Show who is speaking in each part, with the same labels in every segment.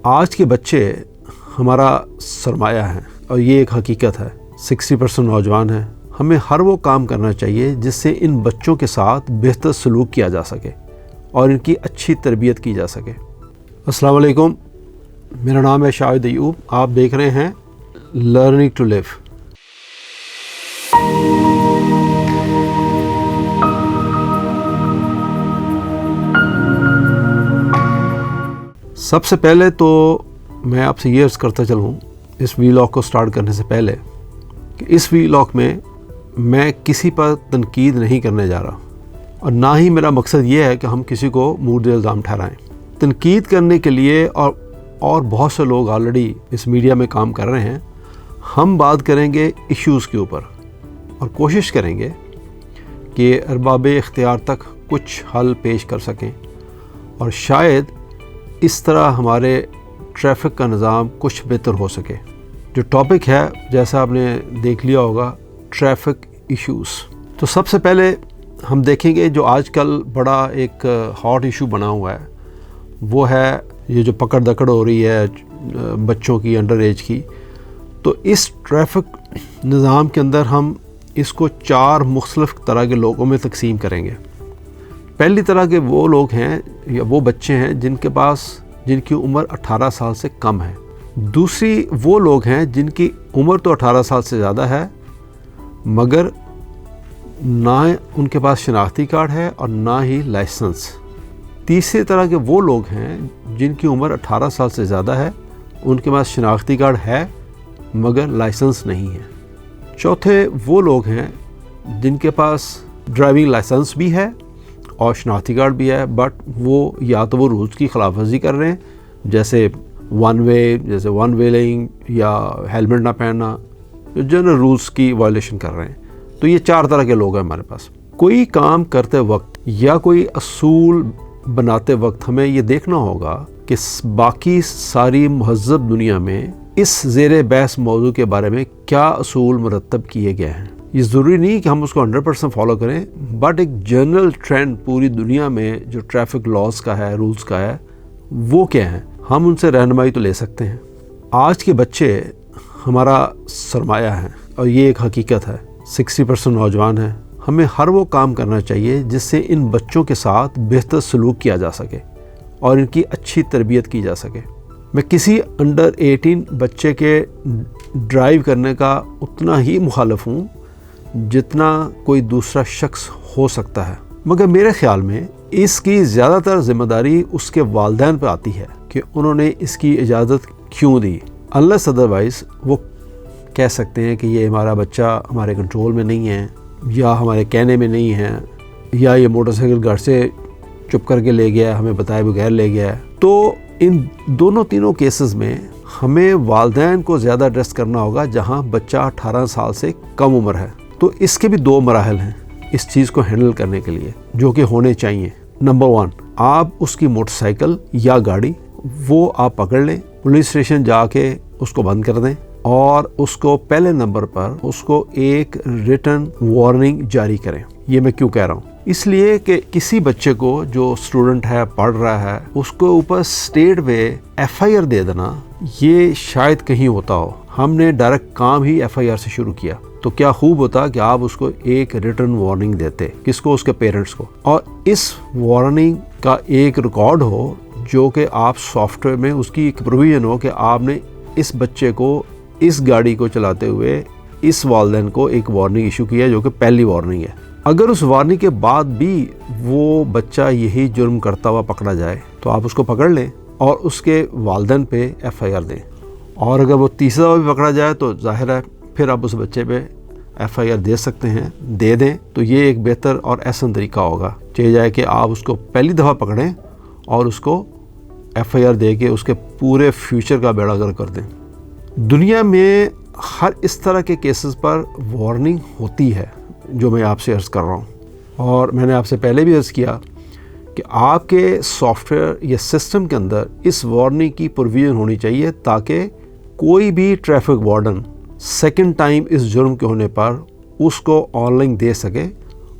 Speaker 1: آج کے بچے ہمارا سرمایہ ہیں اور یہ ایک حقیقت ہے۔ 60% نوجوان ہیں۔ ہمیں ہر وہ کام کرنا چاہیے جس سے ان بچوں کے ساتھ بہتر سلوک کیا جا سکے اور ان کی اچھی تربیت کی جا سکے۔ السلام علیکم، میرا نام ہے شاہد ایوب، آپ دیکھ رہے ہیں لرننگ ٹو لیو۔ سب سے پہلے تو میں آپ سے یہ عرض کرتا چلوں اس ویلاگ کو سٹارٹ کرنے سے پہلے کہ اس ویلاگ میں کسی پر تنقید نہیں کرنے جا رہا، اور نہ ہی میرا مقصد یہ ہے کہ ہم کسی کو مورد الزام ٹھہرائیں۔ تنقید کرنے کے لیے اور بہت سے لوگ آلریڈی اس میڈیا میں کام کر رہے ہیں۔ ہم بات کریں گے ایشوز کے اوپر اور کوشش کریں گے کہ ارباب اختیار تک کچھ حل پیش کر سکیں، اور شاید اس طرح ہمارے ٹریفک کا نظام کچھ بہتر ہو سکے۔ جو ٹاپک ہے، جیسا آپ نے دیکھ لیا ہوگا، ٹریفک ایشوز۔ تو سب سے پہلے ہم دیکھیں گے جو آج کل بڑا ایک ہاٹ ایشو بنا ہوا ہے، وہ ہے یہ جو پکڑ دکڑ ہو رہی ہے بچوں کی، انڈر ایج کی۔ تو اس ٹریفک نظام کے اندر ہم اس کو 4 مختلف طرح کے لوگوں میں تقسیم کریں گے۔ پہلی طرح کے وہ لوگ ہیں یا وہ بچے ہیں جن کی عمر 18 سال سے کم ہے۔ دوسری وہ لوگ ہیں جن کی عمر تو 18 سال سے زیادہ ہے، مگر نہ ان کے پاس شناختی کارڈ ہے اور نہ ہی لائسنس۔ تیسری طرح کے وہ لوگ ہیں جن کی عمر 18 سال سے زیادہ ہے، ان کے پاس شناختی کارڈ ہے مگر لائسنس نہیں ہے۔ چوتھے وہ لوگ ہیں جن کے پاس ڈرائیونگ لائسنس بھی ہے اور شناختی کارڈ بھی ہے، بٹ یا تو وہ رولز کی خلاف ورزی کر رہے ہیں، جیسے ون ویلنگ یا ہیلمٹ نہ پہننا، جو جنرل رولز کی وائلیشن کر رہے ہیں۔ تو یہ 4 طرح کے لوگ ہیں ہمارے پاس۔ کوئی کام کرتے وقت یا کوئی اصول بناتے وقت ہمیں یہ دیکھنا ہوگا کہ باقی ساری مہذب دنیا میں اس زیر بحث موضوع کے بارے میں کیا اصول مرتب کیے گئے ہیں۔ یہ ضروری نہیں کہ ہم اس کو 100% فالو کریں، بٹ ایک جنرل ٹرینڈ پوری دنیا میں جو ٹریفک لاز کا ہے، رولز کا ہے، وہ کیا ہیں، ہم ان سے رہنمائی تو لے سکتے ہیں۔ آج کے بچے ہمارا سرمایہ ہیں اور یہ ایک حقیقت ہے۔ 60% نوجوان ہیں۔ ہمیں ہر وہ کام کرنا چاہیے جس سے ان بچوں کے ساتھ بہتر سلوک کیا جا سکے اور ان کی اچھی تربیت کی جا سکے۔ میں کسی انڈر 18 بچے کے ڈرائیو کرنے کا اتنا ہی مخالف ہوں جتنا کوئی دوسرا شخص ہو سکتا ہے، مگر میرے خیال میں اس کی زیادہ تر ذمہ داری اس کے والدین پہ آتی ہے کہ انہوں نے اس کی اجازت کیوں دی۔ unless otherwise وہ کہہ سکتے ہیں کہ یہ ہمارا بچہ ہمارے کنٹرول میں نہیں ہے، یا ہمارے کہنے میں نہیں ہے، یا یہ موٹر سائیکل گھر سے چپ کر کے لے گیا، ہمیں بتائے بغیر لے گیا ہے۔ تو ان تینوں کیسز میں ہمیں والدین کو زیادہ ایڈریس کرنا ہوگا جہاں بچہ 18 سال سے کم عمر ہے۔ تو اس کے بھی 2 مراحل ہیں اس چیز کو ہینڈل کرنے کے لیے جو کہ ہونے چاہیے۔ نمبر 1، آپ اس کی موٹر سائیکل یا گاڑی وہ آپ پکڑ لیں، پولیس اسٹیشن جا کے اس کو بند کر دیں، اور اس کو پہلے نمبر پر اس کو ایک ریٹن وارننگ جاری کریں۔ یہ میں کیوں کہہ رہا ہوں؟ اس لیے کہ کسی بچے کو جو اسٹوڈنٹ ہے، پڑھ رہا ہے، اس کو اوپر اسٹیٹ وے FIR دے دینا یہ شاید کہیں ہوتا ہو۔ ہم نے ڈائریکٹ کام ہی FIR سے شروع کیا، تو کیا خوب ہوتا کہ آپ اس کو ایک ریٹن وارننگ دیتے، کس کو؟ اس کے پیرنٹس کو، اور اس وارننگ کا ایک ریکارڈ ہو جو کہ آپ سافٹ ویئر میں اس کی ایک پروویژن ہو کہ آپ نے اس بچے کو اس گاڑی کو چلاتے ہوئے اس والدین کو ایک وارننگ ایشو کیا جو کہ پہلی وارننگ ہے۔ اگر اس وارننگ کے بعد بھی وہ بچہ یہی جرم کرتا ہوا پکڑا جائے تو آپ اس کو پکڑ لیں اور اس کے والدین پہ FIR دیں، اور اگر وہ تیسرا دفعہ بھی پکڑا جائے تو ظاہر ہے پھر آپ اس بچے پہ FIR دے سکتے ہیں، دے دیں۔ تو یہ ایک بہتر اور احسن طریقہ ہوگا، چاہیے جائے کہ آپ اس کو پہلی دفعہ پکڑیں اور اس کو FIR دے کے اس کے پورے فیوچر کا بیڑا گرک کر دیں۔ دنیا میں ہر اس طرح کے کیسز پر وارننگ ہوتی ہے جو میں آپ سے عرض کر رہا ہوں، اور میں نے آپ سے پہلے بھی عرض کیا کہ آپ کے سافٹ ویئر یا سسٹم کے اندر اس وارننگ کی پروویژن ہونی چاہیے تاکہ کوئی بھی ٹریفک وارڈن سیکنڈ ٹائم اس جرم کے ہونے پر اس کو آن لائن دے سکے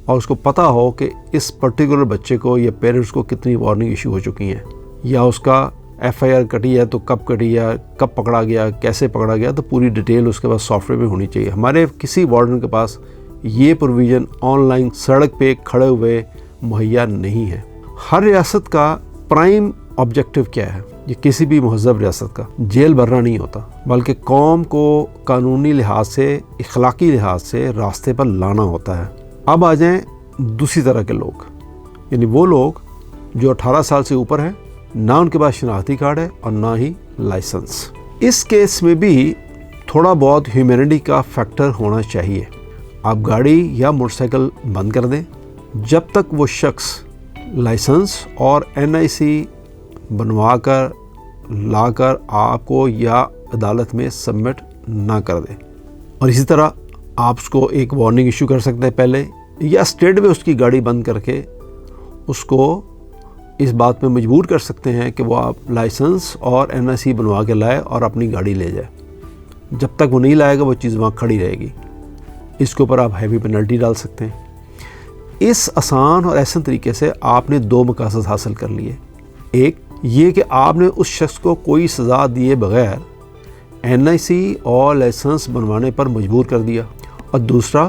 Speaker 1: اور اس کو پتہ ہو کہ اس پرٹیکولر بچے کو یا پیرنٹس کو کتنی وارننگ ایشو ہو چکی ہیں یا اس کا FIR کٹی ہے تو کب کٹی ہے, کب پکڑا گیا, کیسے پکڑا گیا, تو پوری ڈیٹیل اس کے پاس سافٹ ویئر میں ہونی چاہیے. ہمارے کسی وارڈن کے پاس یہ پروویژن آن لائن سڑک پہ کھڑے ہوئے مہیا نہیں ہے. ہر ریاست کا پرائم آبجیکٹو کیا ہے؟ یہ کسی بھی مہذب ریاست کا جیل بھرنا نہیں ہوتا, بلکہ قوم کو قانونی لحاظ سے, اخلاقی لحاظ سے راستے پر لانا ہوتا ہے. اب آ جائیں دوسری طرح کے لوگ, یعنی وہ لوگ جو 18 سال سے اوپر ہیں, نہ ان کے پاس شناختی کارڈ ہے اور نہ ہی لائسنس. اس کیس میں بھی تھوڑا بہت ہیومینٹی کا فیکٹر ہونا چاہیے. آپ گاڑی یا موٹر سائیکل بند کر دیں جب تک وہ شخص لائسنس اور NIC بنوا کر لا کر آپ کو یا عدالت میں سبمٹ نہ کر دے. اور اسی طرح آپ اس کو ایک وارننگ ایشو کر سکتے ہیں پہلے, یا اسٹیٹ میں اس کی گاڑی بند کر کے اس کو اس بات میں مجبور کر سکتے ہیں کہ وہ آپ لائسنس اور NIC بنوا کے لائے اور اپنی گاڑی لے جائے. جب تک وہ نہیں لائے گا وہ چیز وہاں کھڑی رہے گی. اس کے اوپر آپ ہیوی پینلٹی ڈال سکتے ہیں. اس آسان اور احسن طریقے سے آپ نے 2 مقاصد حاصل کر لیے. ایک یہ کہ آپ نے اس شخص کو کوئی سزا دیے بغیر NIC اور لائسنس بنوانے پر مجبور کر دیا, اور دوسرا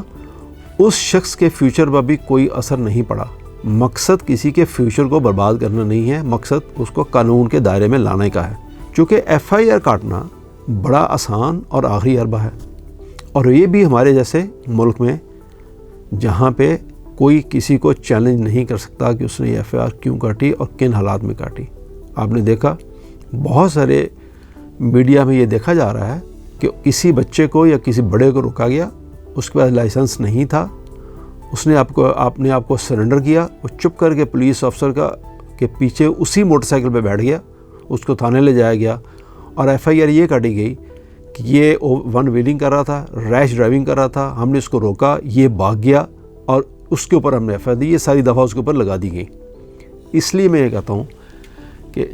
Speaker 1: اس شخص کے فیوچر پر بھی کوئی اثر نہیں پڑا. مقصد کسی کے فیوچر کو برباد کرنا نہیں ہے, مقصد اس کو قانون کے دائرے میں لانے کا ہے. چونکہ FIR کاٹنا بڑا آسان اور آخری حربہ ہے, اور یہ بھی ہمارے جیسے ملک میں جہاں پہ کوئی کسی کو چیلنج نہیں کر سکتا کہ اس نے FIR کیوں کاٹی اور کن حالات میں کاٹی. آپ نے دیکھا بہت سارے میڈیا میں یہ دیکھا جا رہا ہے کہ کسی بچے کو یا کسی بڑے کو روکا گیا, اس کے پاس لائسنس نہیں تھا, اس نے آپ کو سرنڈر کیا, وہ چپ کر کے پولیس آفسر کے پیچھے اسی موٹر سائیکل پہ بیٹھ گیا, اس کو تھانے لے جایا گیا اور FIR یہ کاٹی گئی کہ یہ ون ویلنگ کر رہا تھا, ریش ڈرائیونگ کر رہا تھا, ہم نے اس کو روکا, یہ بھاگ گیا اور اس کے اوپر ہم نے FIR دی. یہ ساری دفعہ اس کے اوپر لگا دی گئی. اس لیے میں یہ کہتا ہوں کہ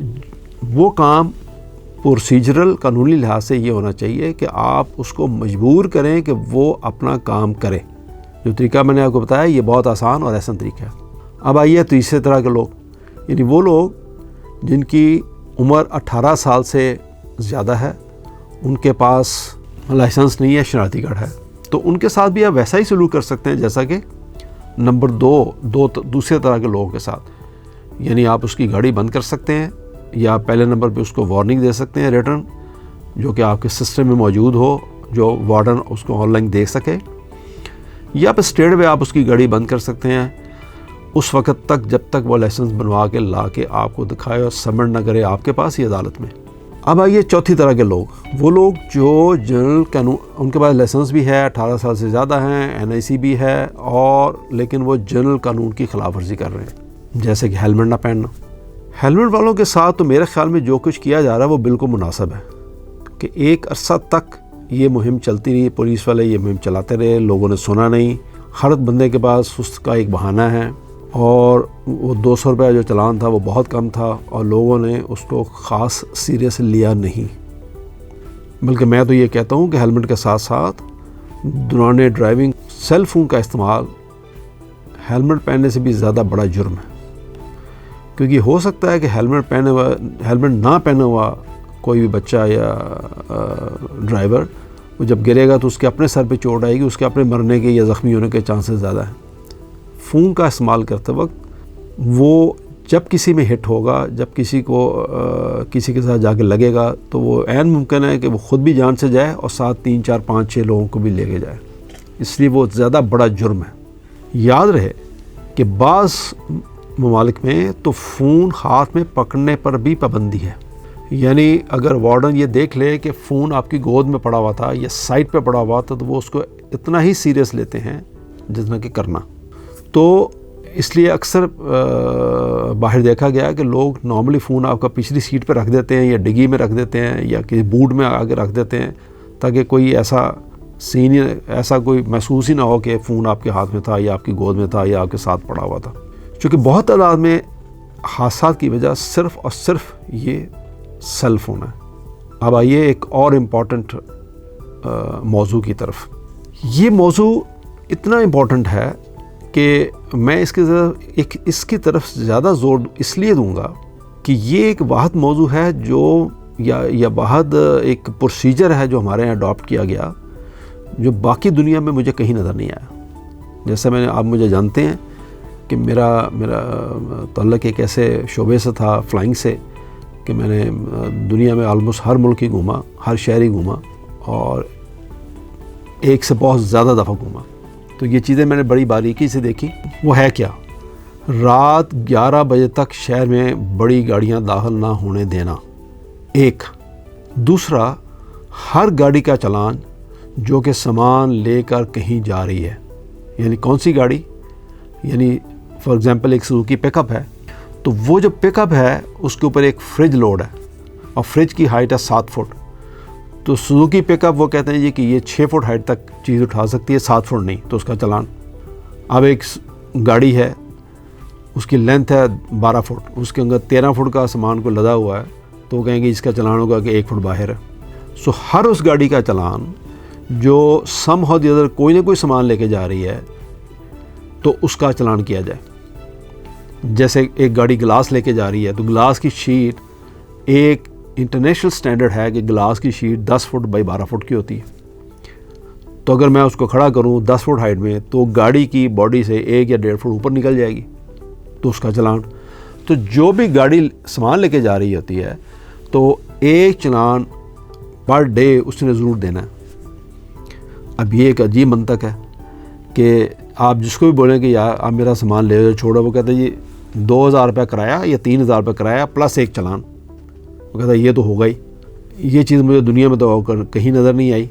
Speaker 1: وہ کام پروسیجرل قانونی لحاظ سے یہ ہونا چاہیے کہ آپ اس کو مجبور کریں کہ وہ اپنا کام کرے. جو طریقہ میں نے آپ کو بتایا یہ بہت آسان اور احسن طریقہ ہے. اب آئیے تیسرے طرح کے لوگ, یعنی وہ لوگ جن کی عمر 18 سال سے زیادہ ہے, ان کے پاس لائسنس نہیں ہے, شناختی کارڈ ہے, تو ان کے ساتھ بھی آپ ویسا ہی سلوک کر سکتے ہیں جیسا کہ نمبر 2 دوسرے طرح کے لوگوں کے ساتھ. یعنی آپ اس کی گاڑی بند کر سکتے ہیں, یا پہلے نمبر پہ اس کو وارننگ دے سکتے ہیں ریٹرن, جو کہ آپ کے سسٹم میں موجود ہو, جو وارڈن اس کو آن لائن دیکھ سکے, یا پھر اسٹیٹ میں آپ اس کی گاڑی بند کر سکتے ہیں اس وقت تک جب تک وہ لائسنس بنوا کے لا کے آپ کو دکھائے اور سبمٹ نہ کرے آپ کے پاس یا عدالت میں. اب آئیے چوتھی طرح کے لوگ, وہ لوگ جو جنرل قانون, ان کے پاس لائسنس بھی ہے, 18 سال سے زیادہ ہیں, NIC بھی ہے, اور لیکن وہ جنرل قانون کی خلاف ورزی کر رہے ہیں, جیسے کہ ہیلمٹ نہ پہننا. ہیلمٹ والوں کے ساتھ تو میرے خیال میں جو کچھ کیا جا رہا ہے وہ بالکل مناسب ہے کہ ایک عرصہ تک یہ مہم چلتی رہی, پولیس والے یہ مہم چلاتے رہے, لوگوں نے سنا نہیں. ہر بندے کے پاس اس کا ایک بہانہ ہے, اور وہ 200 روپے جو چلان تھا وہ بہت کم تھا, اور لوگوں نے اس کو خاص سیریس لیا نہیں. بلکہ میں تو یہ کہتا ہوں کہ ہیلمٹ کے ساتھ ساتھ دوران ڈرائیونگ سیل فون کا استعمال ہیلمٹ پہننے سے بھی زیادہ بڑا جرم ہے. کیونکہ ہو سکتا ہے کہ ہیلمٹ نہ پہنا ہوا کوئی بھی بچہ یا ڈرائیور, وہ جب گرے گا تو اس کے اپنے سر پہ چوٹ آئے گی, اس کے اپنے مرنے کے یا زخمی ہونے کے چانسز زیادہ ہیں. فون کا استعمال کرتے وقت وہ جب کسی میں ہٹ ہوگا, جب کسی کے ساتھ جا کے لگے گا, تو وہ عین ممکن ہے کہ وہ خود بھی جان سے جائے اور ساتھ 3 4 5 6 لوگوں کو بھی لے کے جائے. اس لیے وہ زیادہ بڑا جرم ہے. یاد رہے کہ بعض ممالک میں تو فون ہاتھ میں پکڑنے پر بھی پابندی ہے. یعنی اگر وارڈن یہ دیکھ لے کہ فون آپ کی گود میں پڑا ہوا تھا یا سائٹ پہ پڑا ہوا تھا, تو وہ اس کو اتنا ہی سیریس لیتے ہیں جتنا کہ کرنا. تو اس لیے اکثر باہر دیکھا گیا کہ لوگ نارملی فون آپ کا پچھلی سیٹ پہ رکھ دیتے ہیں, یا ڈگی میں رکھ دیتے ہیں, یا کسی بوٹ میں آگے رکھ دیتے ہیں, تاکہ کوئی ایسا کوئی محسوس ہی نہ ہو کہ فون آپ کے ہاتھ میں تھا یا آپ کی گود میں تھا یا آپ کے ساتھ پڑا ہوا تھا. چونکہ بہت تعداد میں حادثات کی وجہ صرف اور صرف یہ سیل فون ہے. اب آئیے ایک اور امپورٹنٹ موضوع کی طرف. یہ موضوع اتنا امپورٹنٹ ہے کہ میں اس کی طرف زیادہ زور اس لیے دوں گا کہ یہ ایک واحد موضوع ہے جو یا واحد ایک پروسیجر ہے جو ہمارے یہاں اڈاپٹ کیا گیا، جو باقی دنیا میں مجھے کہیں نظر نہیں آیا۔ جیسے آپ مجھے جانتے ہیں کہ میرا تعلق ایک ایسے شعبے سے تھا، فلائنگ سے، کہ میں نے دنیا میں آلموسٹ ہر ملک ہی گھوما، ہر شہر ہی گھوما، اور ایک سے بہت زیادہ دفعہ گھوما۔ تو یہ چیزیں میں نے بڑی باریکی سے دیکھی۔ وہ ہے کیا؟ رات 11 بجے تک شہر میں بڑی گاڑیاں داخل نہ ہونے دینا، ایک۔ دوسرا، ہر گاڑی کا چلان جو کہ سامان لے کر کہیں جا رہی ہے، یعنی کون سی گاڑی، یعنی فار ایگزامپل ایک سوزوکی پک اپ ہے، تو وہ جو پک اپ ہے اس کے اوپر ایک فریج لوڈ ہے، اور فریج کی ہائٹ ہے 7 فٹ۔ تو سوزوکی پک اپ وہ کہتے ہیں جی کہ یہ 6 فٹ ہائٹ تک چیز اٹھا سکتی ہے، 7 فٹ نہیں، تو اس کا چلان۔ اب ایک گاڑی ہے، اس کی لینتھ ہے 12 فٹ، اس کے اندر 13 فٹ کا سامان کو لدا ہوا ہے، تو وہ کہیں گے اس کا چلان ہوگا کہ 1 فٹ باہر ہے۔ سو ہر اس گاڑی کا چلان جو سم ہاؤ دی ادر کوئی نہ کوئی سامان لے کے جا رہی ہے، تو اس کا چلان کیا جائے۔ جیسے ایک گاڑی گلاس لے کے جا رہی ہے، تو گلاس کی شیٹ، ایک انٹرنیشنل سٹینڈرڈ ہے کہ گلاس کی شیٹ 10 فٹ بائی 12 فٹ کی ہوتی ہے۔ تو اگر میں اس کو کھڑا کروں 10 فٹ ہائٹ میں، تو گاڑی کی باڈی سے 1 یا 1.5 فٹ اوپر نکل جائے گی، تو اس کا چلان۔ تو جو بھی گاڑی سامان لے کے جا رہی ہوتی ہے، تو ایک چلان پر ڈے اس نے ضرور دینا ہے۔ اب یہ ایک عجیب منطق ہے کہ آپ جس کو بھی بولیں کہ یار آپ میرا سامان لے جاؤ چھوڑو، وہ کہتا ہے جی 2000 روپے کرایہ یا 3000 روپے کرایہ پلس ایک چلان۔ وہ کہتا ہے یہ تو ہوگا ہی۔ یہ چیز مجھے دنیا میں تو کہیں نظر نہیں آئی،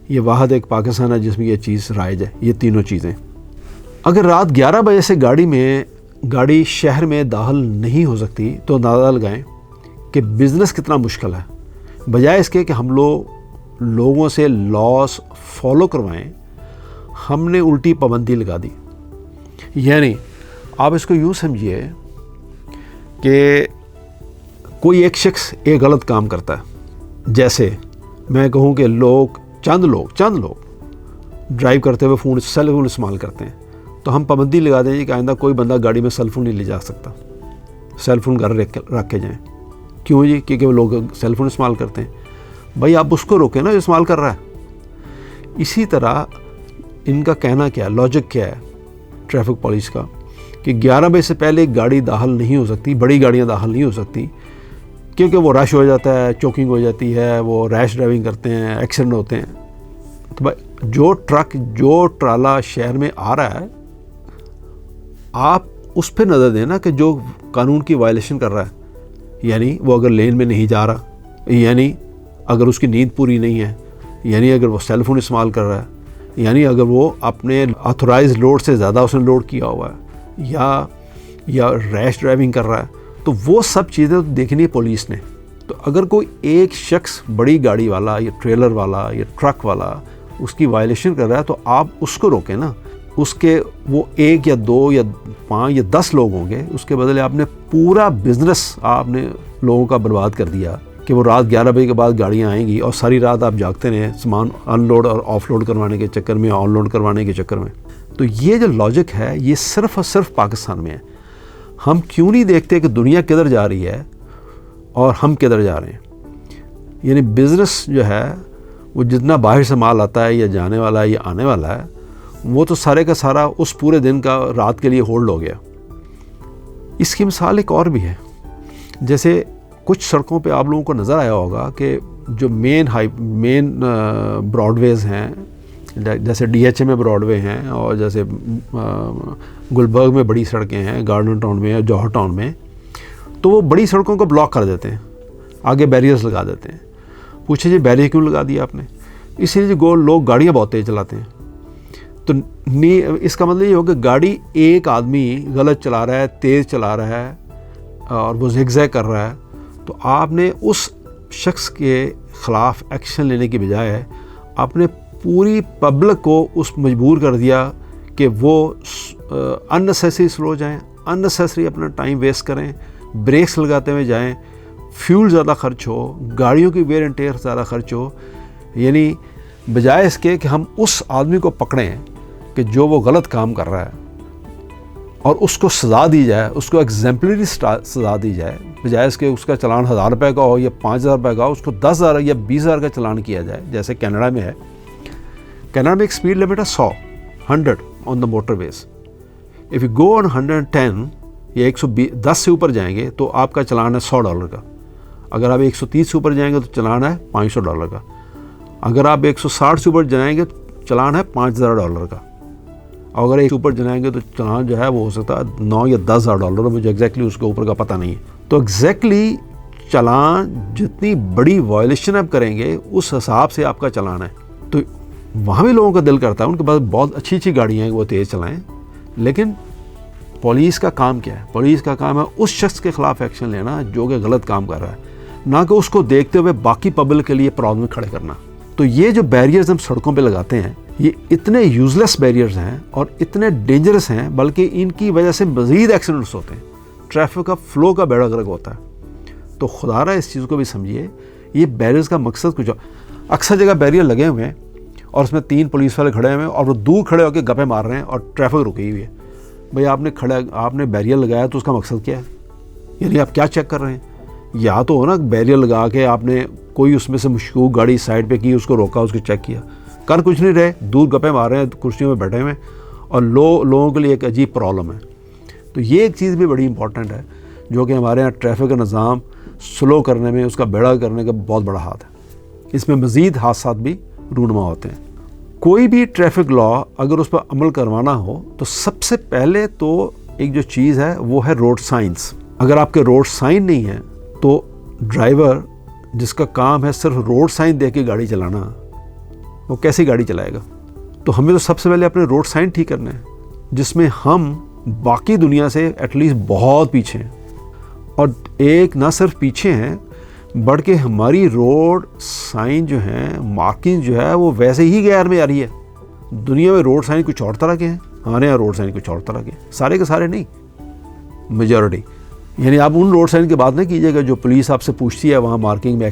Speaker 1: یہ واحد ایک پاکستان ہے جس میں یہ چیز رائج ہے، یہ تینوں چیزیں۔ اگر رات 11 بجے سے گاڑی شہر میں داخل نہیں ہو سکتی، تو اندازہ لگائیں کہ بزنس کتنا مشکل ہے۔ بجائے اس کے کہ ہم لوگوں سے لاس فالو کروائیں، ہم نے الٹی پابندی لگا دی۔ یعنی آپ اس کو یوں سمجھیے کہ کوئی ایک شخص ایک غلط کام کرتا ہے، جیسے میں کہوں کہ چند لوگ ڈرائیو کرتے ہوئے سیل فون استعمال کرتے ہیں، تو ہم پابندی لگا دیں کہ آئندہ کوئی بندہ گاڑی میں سیل فون نہیں لے جا سکتا، سیل فون گھر رکھ کے جائیں۔ کیوں جی؟ کیونکہ وہ لوگ سیل فون استعمال کرتے ہیں۔ بھائی آپ اس کو روکیں نا جو استعمال کر رہا ہے۔ اسی طرح ان کا کہنا کیا ہے، لاجک کیا ہے ٹریفک پولیس کا، کہ 11 بجے سے پہلے گاڑی داخل نہیں ہو سکتی، بڑی گاڑیاں داخل نہیں ہو سکتی، کیونکہ وہ رش ہو جاتا ہے، چوکنگ ہو جاتی ہے، وہ ریش ڈرائیونگ کرتے ہیں، ایکسیڈنٹ ہوتے ہیں۔ تو بھائی جو ٹرک جو ٹرالا شہر میں آ رہا ہے، آپ اس پہ نظر دیں نا کہ جو قانون کی وائلیشن کر رہا ہے، یعنی وہ اگر لین میں نہیں جا رہا، یعنی اگر اس کی نیند پوری نہیں ہے، یعنی اگر وہ سیل فون استعمال کر رہا ہے، یعنی اگر وہ اپنے آتھورائز لوڈ سے زیادہ اس نے لوڈ کیا ہوا ہے، یا ریش ڈرائیونگ کر رہا ہے، تو وہ سب چیزیں تو دیکھنی ہے پولیس نے۔ تو اگر کوئی ایک شخص بڑی گاڑی والا یا ٹریلر والا یا ٹرک والا اس کی وائلیشن کر رہا ہے، تو آپ اس کو روکیں نا۔ اس کے وہ 1 یا 2 یا 5 یا 10 لوگ ہوں گے، اس کے بدلے آپ نے پورا بزنس آپ نے لوگوں کا برباد کر دیا کہ وہ رات 11 بجے کے بعد گاڑیاں آئیں گی اور ساری رات آپ جاگتے رہیں سامان ان لوڈ اور آف لوڈ کروانے کے چکر میں، آن لوڈ کروانے کے چکر میں۔ تو یہ جو لاجک ہے یہ صرف اور صرف پاکستان میں ہے۔ ہم کیوں نہیں دیکھتے کہ دنیا کدھر جا رہی ہے اور ہم کدھر جا رہے ہیں؟ یعنی بزنس جو ہے وہ جتنا باہر سے مال آتا ہے یا جانے والا ہے یا آنے والا ہے، وہ تو سارے کا سارا اس پورے دن کا رات کے لیے ہولڈ ہو گیا۔ اس کی مثال ایک اور بھی ہے، جیسے کچھ سڑکوں پہ آپ لوگوں کو نظر آیا ہوگا کہ جو مین براڈ ویز ہیں، جیسے ڈی ایچ اے میں براڈ وے ہیں، اور جیسے گلبرگ میں بڑی سڑکیں ہیں، گارڈن ٹاؤن میں یا جوہر ٹاؤن میں، تو وہ بڑی سڑکوں کو بلاک کر دیتے ہیں، آگے بیریئرز لگا دیتے ہیں۔ پوچھے جی بیریئر کیوں لگا دیا آپ نے؟ اسی لیے لوگ گاڑیاں بہت تیز چلاتے ہیں۔ تو اس کا مطلب یہ ہو کہ گاڑی ایک آدمی غلط چلا رہا ہے، تیز چلا رہا ہے اور وہ زگ زیگ کر رہا ہے، تو آپ نے اس شخص کے خلاف ایکشن لینے کی بجائے آپ نے پوری پبلک کو اس مجبور کر دیا کہ وہ اننیسیسری سلو جائیں، اننیسیسری اپنا ٹائم ویسٹ کریں، بریکس لگاتے ہوئے جائیں، فیول زیادہ خرچ ہو، گاڑیوں کی ویئر اینڈ ٹیئر زیادہ خرچ ہو، یعنی بجائے اس کے کہ ہم اس آدمی کو پکڑیں کہ جو وہ غلط کام کر رہا ہے اور اس کو سزا دی جائے، اس کو ایگزیمپلری سزا دی جائے، بجائے اس کے اس کا چلان 1000 روپے کا ہو یا 5000 روپے کا ہو، اس کو 10,000 یا 20,000 کا چلان کیا جائے، جیسے کینیڈا میں ہے۔ کینیڈا میں ایک سپیڈ لمٹ ہے 100 on the motorways. If you go on 110 یا 110 سے اوپر جائیں گے تو آپ کا چلان ہے $100 کا۔ اگر آپ 130 سے اوپر جائیں گے تو چلان ہے $500 کا۔ اگر آپ 160 سے اوپر جائیں گے تو چلان ہے $5,000 کا۔ اگر ایک اوپر جائیں گے تو چلان جو ہے وہ ہو سکتا ہے $9,000 یا $10,000، مجھے ایگزیکٹلی اس کے اوپر کا پتہ نہیں ہے۔ تو ایگزیکٹلی چلان جتنی بڑی وائلیشن آپ کریں گے اس حساب سے آپ کا چلان ہے۔ تو وہاں بھی لوگوں کا دل کرتا ہے، ان کے پاس بہت اچھی اچھی گاڑیاں ہیں، وہ تیز چلائیں، لیکن پولیس کا کام کیا ہے؟ پولیس کا کام ہے اس شخص کے خلاف ایکشن لینا جو کہ غلط کام کر رہا ہے، نہ کہ اس کو دیکھتے ہوئے باقی پبلک کے لیے پرابلم کھڑے کرنا۔ تو یہ جو بیریئرز ہم سڑکوں پہ لگاتے ہیں یہ اتنے یوزلیس بیریئرز ہیں اور اتنے ڈینجرس ہیں، بلکہ ان کی وجہ سے مزید ایکسیڈنٹس ہوتے ہیں، ٹریفک کا فلو کا بیڑا غرق ہوتا ہے۔ تو خدا رہا اس چیز کو بھی سمجھیے، یہ بیریئرز کا مقصد کچھ اکثر جگہ بیریئر لگے ہوئے ہیں اور اس میں 3 پولیس والے کھڑے ہوئے ہیں اور وہ دور کھڑے ہو کے گپے مار رہے ہیں اور ٹریفک رکی ہوئی ہے۔ بھئی آپ نے بیریئر لگایا تو اس کا مقصد کیا ہے؟ یعنی آپ کیا چیک کر رہے ہیں؟ یا تو ہو نا بیریئر لگا کے آپ نے کوئی اس میں سے مشکوک گاڑی سائڈ پہ کی، اس کو روکا، اس کو چیک کیا، کر کچھ نہیں رہے، دور گپے مار رہے ہیں، کرسیوں میں بیٹھے ہوئے اور لوگوں کے لیے ایک عجیب پرابلم ہے۔ تو یہ ایک چیز بھی بڑی امپورٹنٹ ہے جو کہ ہمارے یہاں ٹریفک کا نظام سلو کرنے میں، اس کا بیڑا کرنے کا بہت بڑا ہاتھ ہے۔ اس میں مزید حادثات بھی رونما ہوتے ہیں۔ کوئی بھی ٹریفک لا اگر اس پر عمل کروانا ہو تو سب سے پہلے تو ایک جو چیز ہے وہ ہے روڈ سائنس۔ اگر آپ کے روڈ سائن نہیں ہیں تو ڈرائیور جس کا کام ہے صرف روڈ سائن دیکھ کے گاڑی چلانا، وہ کیسی گاڑی چلائے گا؟ تو ہمیں تو سب سے پہلے اپنے روڈ سائن ٹھیک کرنے ہیں، جس میں ہم باقی دنیا سے ایٹ لیسٹ بہت پیچھے ہیں، اور ایک نہ صرف پیچھے ہیں بلکہ ہماری روڈ سائن جو ہیں، مارکنگ جو ہے وہ ویسے ہی غیر معیاری ہے۔ دنیا میں روڈ سائن کچھ اور طرح کے ہیں، ہمارے یہاں روڈ سائن کچھ اور طرح کے ہیں، سارے کے سارے نہیں، میجورٹی۔ یعنی آپ ان روڈ سائن کی بات نہیں کیجیے گا جو پولیس آپ سے پوچھتی ہے وہاں مارکنگ میں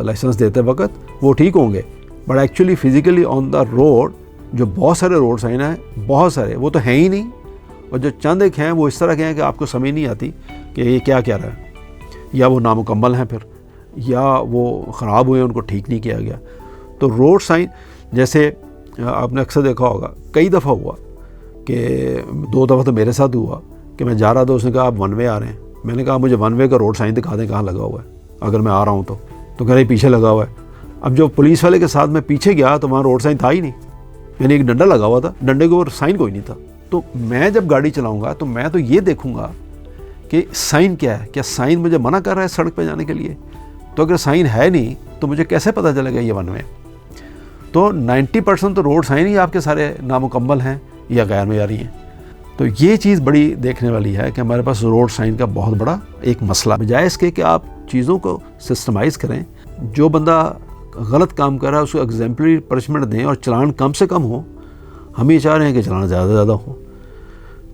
Speaker 1: لائسنس دیتے وقت، وہ ٹھیک ہوں گے، but actually physically on the road جو بہت سارے روڈ سائن ہیں، بہت سارے وہ تو ہیں ہی نہیں، اور جو چند ایک ہیں وہ اس طرح کے ہیں کہ آپ کو سمجھ نہیں آتی کہ یہ کیا کیا رہا ہے، یا وہ نامکمل ہیں پھر، یا وہ خراب ہوئے، ان کو ٹھیک نہیں کیا گیا۔ تو روڈ سائن جیسے آپ نے اکثر دیکھا ہوگا، کئی دفعہ ہوا کہ 2 دفعہ تو میرے ساتھ ہوا کہ میں جا رہا تھا، اس نے کہا آپ 1 وے آ رہے ہیں، میں نے کہا مجھے 1 وے کا روڈ سائن دکھا دیں کہاں لگا ہوا ہے اگر میں آ رہا ہوں تو کہہ رہے پیچھے لگا ہوا ہے۔ اب جو پولیس والے کے ساتھ میں پیچھے گیا تو وہاں روڈ سائن تھا ہی نہیں، یعنی ایک ڈنڈا لگا ہوا تھا، ڈنڈے کے اوپر سائن کوئی نہیں تھا۔ تو میں جب گاڑی چلاؤں گا تو میں تو یہ دیکھوں گا کہ سائن کیا ہے، کیا سائن مجھے منع کر رہا ہے سڑک پہ جانے کے لیے؟ تو اگر سائن ہے نہیں تو مجھے کیسے پتہ چلے گا یہ 1 وے؟ تو 90% تو روڈ سائن ہی آپ کے سارے نامکمل ہیں یا غیر معیاری ہیں۔ تو یہ چیز بڑی دیکھنے والی ہے کہ ہمارے پاس روڈ سائن کا بہت بڑا ایک مسئلہ، بجائے اس کے کہ آپ چیزوں کو سسٹمائز کریں، جو بندہ غلط کام کر رہا ہے اس کو ایگزیمپلری پنشمنٹ دیں اور چلان کم سے کم ہو۔ ہم یہ چاہ رہے ہیں کہ چلان زیادہ سے زیادہ ہو۔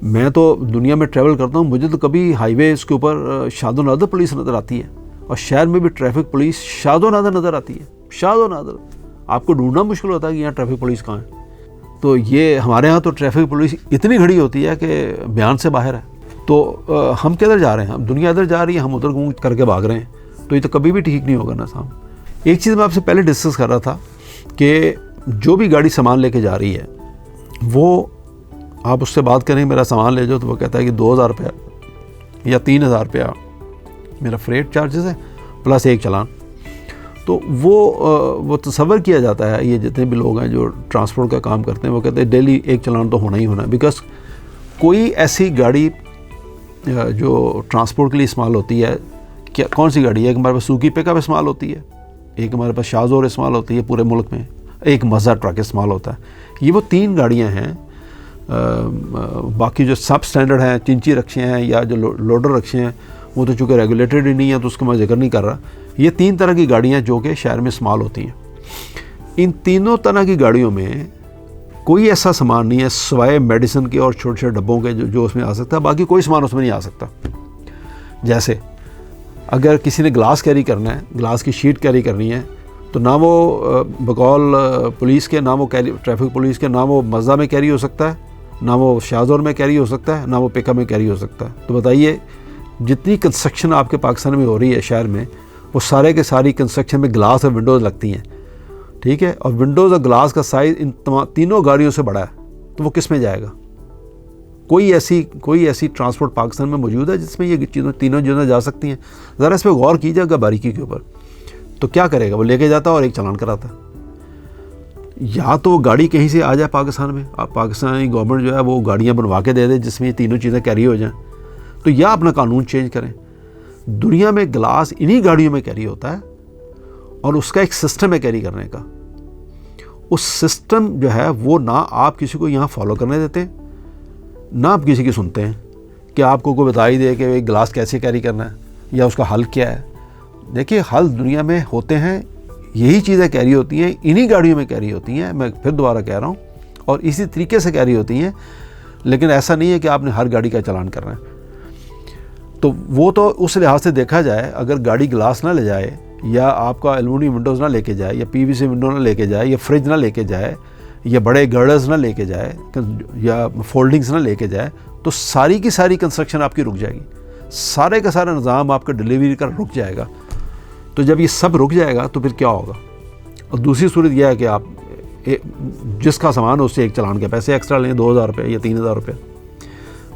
Speaker 1: میں تو دنیا میں ٹریول کرتا ہوں، مجھے تو کبھی ہائی ویز کے اوپر شاد و نادر پولیس نظر آتی ہے، اور شہر میں بھی ٹریفک پولیس شاد و نادر نظر آتی ہے، شاد و نادر، آپ کو ڈھونڈنا مشکل ہوتا ہے کہ یہاں ٹریفک پولیس کہاں ہے۔ تو یہ ہمارے ہاں تو ٹریفک پولیس اتنی کھڑی ہوتی ہے کہ بیان سے باہر ہے۔ تو ہم کدھر جا رہے ہیں؟ ہم دنیا ادھر جا رہی ہے، ہم ادھر گھوم کر کے بھاگ رہے ہیں، تو یہ تو کبھی بھی ٹھیک نہیں ہوگا نا صاحب۔ ایک چیز میں آپ سے پہلے ڈسکس کر رہا تھا کہ جو بھی گاڑی سامان لے کے جا رہی ہے وہ آپ اس سے بات کریں میرا سامان لے جاؤ تو وہ کہتا ہے کہ 2,000 روپیہ یا 3,000 روپیہ میرا فریٹ چارجز ہے پلس ایک چلان۔ تو وہ تصور کیا جاتا ہے، یہ جتنے بھی لوگ ہیں جو ٹرانسپورٹ کا کام کرتے ہیں وہ کہتے ہیں ڈیلی ایک چلان تو ہونا ہی ہونا ہے، بیکاز کوئی ایسی گاڑی جو ٹرانسپورٹ کے لیے استعمال ہوتی ہے، کیا کون سی گاڑی ہے؟ ایک ہمارے پاس سوکی پک اپ استعمال ہوتی ہے، ایک ہمارے پاس شاہزور استعمال ہوتی ہے پورے ملک میں، ایک مزہ ٹرک استعمال ہوتا ہے۔ یہ وہ 3 گاڑیاں ہیں۔ باقی جو سب سٹینڈرڈ ہیں، چنچی رکشے ہیں یا جو لوڈر رکشے ہیں، وہ تو چونکہ ریگولیٹڈ ہی نہیں ہے تو اس کا میں ذکر نہیں کر رہا۔ یہ 3 طرح کی گاڑیاں جو کہ شہر میں استعمال ہوتی ہیں۔ ان تینوں طرح کی گاڑیوں میں کوئی ایسا سامان نہیں ہے سوائے میڈیسن کے اور چھوٹے چھوٹے ڈبوں کے جو اس میں آ سکتا ہے، باقی کوئی سامان اس میں نہیں آ سکتا۔ جیسے اگر کسی نے گلاس کیری کرنا ہے، گلاس کی شیٹ کیری کرنی ہے، تو نہ وہ بقول پولیس کے، نہ وہ ٹریفک پولیس کے، نہ وہ مزہ میں کیری ہو سکتا ہے، نہ وہ شاہزور میں کیری ہو سکتا ہے، نہ وہ پک اپ میں کیری ہو سکتا ہے۔ تو بتائیے جتنی کنسٹرکشن آپ کے پاکستان میں ہو رہی ہے شہر میں، وہ سارے کے ساری کنسٹرکشن میں گلاس اور ونڈوز لگتی ہیں، ٹھیک ہے، اور ونڈوز اور گلاس کا سائز ان تینوں گاڑیوں سے بڑا ہے، تو وہ کس میں جائے گا؟ کوئی ایسی ٹرانسپورٹ پاکستان میں موجود ہے جس میں یہ تینوں چیزیں جا سکتی ہیں؟ ذرا اس پہ غور کیجیے گا باریکی کے اوپر. تو کیا کرے گا؟ وہ لے کے جاتا اور ایک چلان کراتا. یا تو وہ گاڑی کہیں سے آ جائے پاکستان میں، پاکستانی گورنمنٹ جو ہے وہ گاڑیاں بنوا کے دے دے جس میں یہ تینوں چیزیں کیری ہو جائیں، تو یا اپنا قانون چینج کریں. دنیا میں گلاس انہی گاڑیوں میں کیری ہوتا ہے اور اس کا ایک سسٹم ہے کیری کرنے کا. اس سسٹم جو ہے وہ نہ آپ کسی کو یہاں فالو کرنے دیتے ہیں، نہ آپ کسی کی سنتے ہیں کہ آپ کو کوئی بتائی دے کہ گلاس کیسے کیری کرنا ہے یا اس کا حل کیا ہے. دیکھیے حل دنیا میں ہوتے ہیں، یہی چیزیں کیری ہوتی ہیں، انہی گاڑیوں میں کیری ہوتی ہیں، میں پھر دوبارہ کہہ رہا ہوں، اور اسی طریقے سے کیری ہوتی ہیں. لیکن ایسا نہیں ہے کہ آپ نے ہر گاڑی کا چلان کرنا ہے. تو وہ تو اس لحاظ سے دیکھا جائے، اگر گاڑی گلاس نہ لے جائے یا آپ کا ایلومینیم ونڈوز نہ لے کے جائے یا پی وی سی ونڈو نہ لے کے جائے یا فریج نہ لے کے جائے یا بڑے گرڈرز نہ لے کے جائے یا فولڈنگز نہ لے کے جائے، تو ساری کی ساری کنسٹرکشن آپ کی رک جائے گی، سارے کا سارا نظام آپ کا ڈلیوری کا رک جائے گا. تو جب یہ سب رک جائے گا تو پھر کیا ہوگا؟ اور دوسری صورت یہ ہے کہ آپ جس کا سامان اس سے ایک چلان کے پیسے ایکسٹرا لیں، 2000 روپے یا 3000 روپے.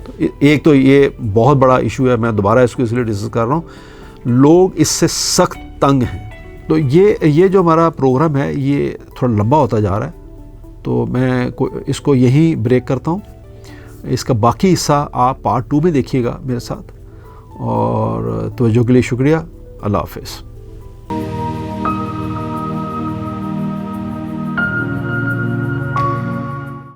Speaker 1: تو ایک تو یہ بہت بڑا ایشو ہے، میں دوبارہ اس کو اس لیے ڈسکس کر رہا ہوں، لوگ اس سے سخت تنگ ہیں. تو یہ جو ہمارا پروگرام ہے یہ تھوڑا لمبا ہوتا جا رہا ہے، تو میں اس کو یہیں بریک کرتا ہوں. اس کا باقی حصہ آپ پارٹ 2 میں دیکھیے گا میرے ساتھ. اور توجہ کے لیے شکریہ. اللہ حافظ.